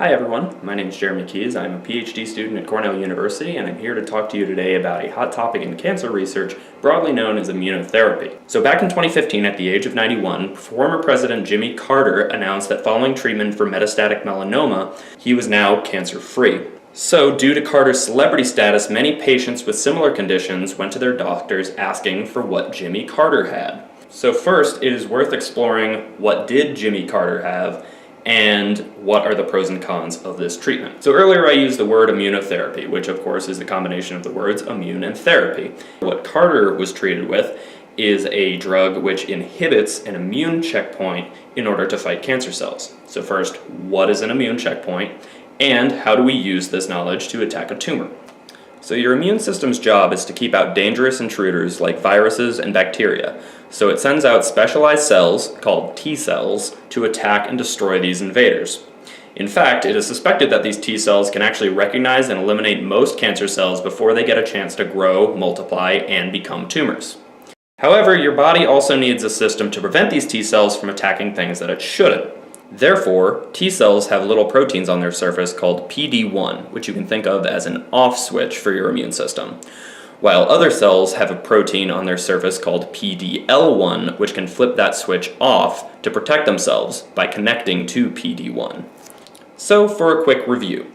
Hi everyone, my name is Jeremy Keyes. I'm a PhD student at Cornell University, and I'm here to talk to you today about a hot topic in cancer research broadly known as immunotherapy. So back in 2015, at the age of 91, former President Jimmy Carter announced that following treatment for metastatic melanoma, he was now cancer-free. So due to Carter's celebrity status, many patients with similar conditions went to their doctors asking for what Jimmy Carter had. So first, it is worth exploring what did Jimmy Carter have, and what are the pros and cons of this treatment. So earlier I used the word immunotherapy, which of course is the combination of the words immune and therapy. What Carter was treated with is a drug which inhibits an immune checkpoint in order to fight cancer cells. So first, what is an immune checkpoint, and how do we use this knowledge to attack a tumor? So your immune system's job is to keep out dangerous intruders like viruses and bacteria. So it sends out specialized cells, called T cells, to attack and destroy these invaders. In fact, it is suspected that these T cells can actually recognize and eliminate most cancer cells before they get a chance to grow, multiply, and become tumors. However, your body also needs a system to prevent these T cells from attacking things that it shouldn't. Therefore, T cells have little proteins on their surface called PD-1, which you can think of as an off switch for your immune system, while other cells have a protein on their surface called PD-L1, which can flip that switch off to protect themselves by connecting to PD-1. So, for a quick review,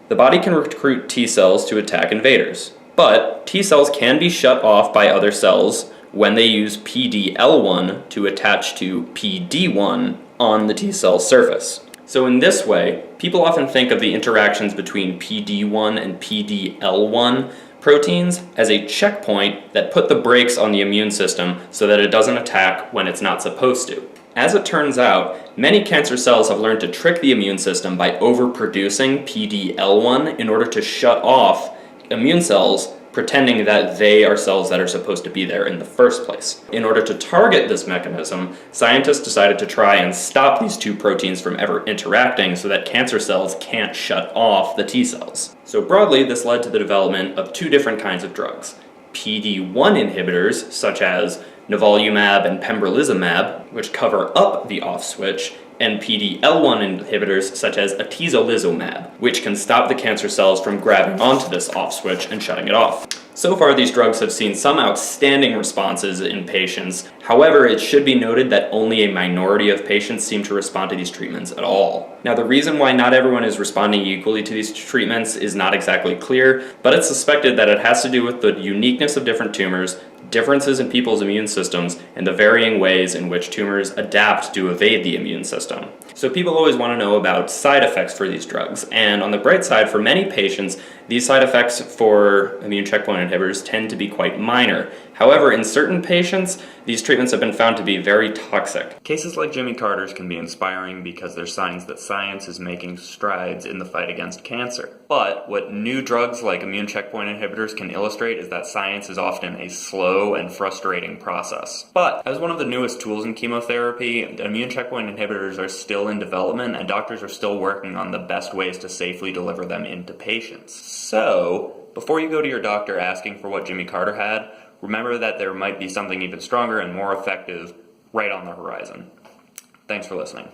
the body can recruit T cells to attack invaders, but T cells can be shut off by other cells when they use PD-L1 to attach to PD-1 on the T cell surface. So in this way, people often think of the interactions between PD-1 and PD-L1 proteins as a checkpoint that put the brakes on the immune system so that it doesn't attack when it's not supposed to. As it turns out, many cancer cells have learned to trick the immune system by overproducing PD-L1 in order to shut off immune cells, pretending that they are cells that are supposed to be there in the first place. In order to target this mechanism, scientists decided to try and stop these two proteins from ever interacting so that cancer cells can't shut off the T cells. So broadly, this led to the development of two different kinds of drugs: PD-1 inhibitors, such as nivolumab and pembrolizumab, which cover up the off switch, and PD-L1 inhibitors such as atezolizumab, which can stop the cancer cells from grabbing onto this off switch and shutting it off. So far, these drugs have seen some outstanding responses in patients. However, it should be noted that only a minority of patients seem to respond to these treatments at all. Now, the reason why not everyone is responding equally to these treatments is not exactly clear, but it's suspected that it has to do with the uniqueness of different tumors, differences in people's immune systems, and the varying ways in which tumors adapt to evade the immune system. So people always want to know about side effects for these drugs, and on the bright side, for many patients, these side effects for immune checkpoint inhibitors tend to be quite minor. However, in certain patients, these treatments have been found to be very toxic. Cases like Jimmy Carter's can be inspiring because they're signs that science is making strides in the fight against cancer. But what new drugs like immune checkpoint inhibitors can illustrate is that science is often a slow and frustrating process. But as one of the newest tools in chemotherapy, immune checkpoint inhibitors are still in development, and doctors are still working on the best ways to safely deliver them into patients. So, before you go to your doctor asking for what Jimmy Carter had, remember that there might be something even stronger and more effective right on the horizon. Thanks for listening.